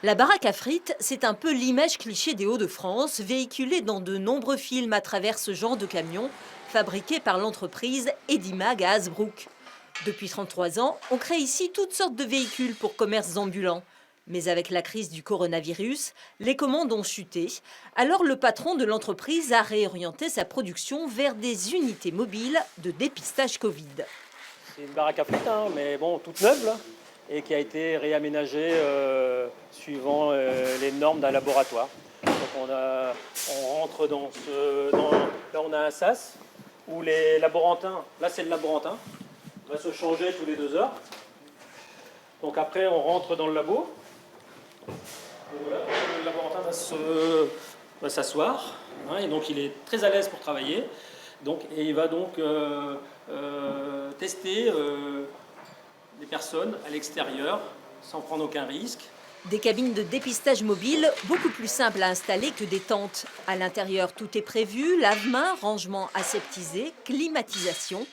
La baraque à frites, c'est un peu l'image cliché des Hauts-de-France, véhiculée dans de nombreux films à travers ce genre de camion, fabriqué par l'entreprise Edimag à Hasbrook. Depuis 33 ans, on crée ici toutes sortes de véhicules pour commerces ambulants. Mais avec la crise du coronavirus, les commandes ont chuté. Alors le patron de l'entreprise a réorienté sa production vers des unités mobiles de dépistage Covid. C'est une baraque à frites, hein, mais bon, toute neuve, là, et qui a été réaménagée suivant les normes d'un laboratoire. Donc on rentre là on a un sas où les laborantins, là c'est le laborantin, va se changer tous les 2 heures. Donc après on rentre dans le labo. Et voilà, le laborantin va s'asseoir, hein, et donc il est très à l'aise pour travailler. Et il va donc tester des personnes à l'extérieur sans prendre aucun risque. Des cabines de dépistage mobile beaucoup plus simples à installer que des tentes. À l'intérieur, tout est prévu, lave-mains, rangement aseptisé, climatisation.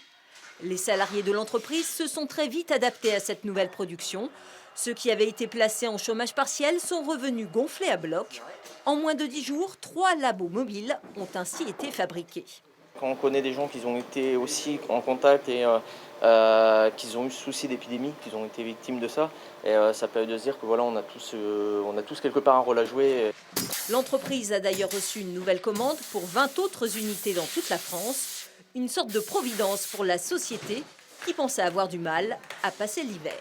Les salariés de l'entreprise se sont très vite adaptés à cette nouvelle production. Ceux qui avaient été placés en chômage partiel sont revenus gonflés à bloc. En moins de 10 jours, 3 labos mobiles ont ainsi été fabriqués. Quand on connaît des gens qui ont été aussi en contact et qui ont eu souci d'épidémie, qui ont été victimes de ça, et ça permet de se dire que voilà, on a tous quelque part un rôle à jouer. L'entreprise a d'ailleurs reçu une nouvelle commande pour 20 autres unités dans toute la France. Une sorte de providence pour la société qui pensait avoir du mal à passer l'hiver.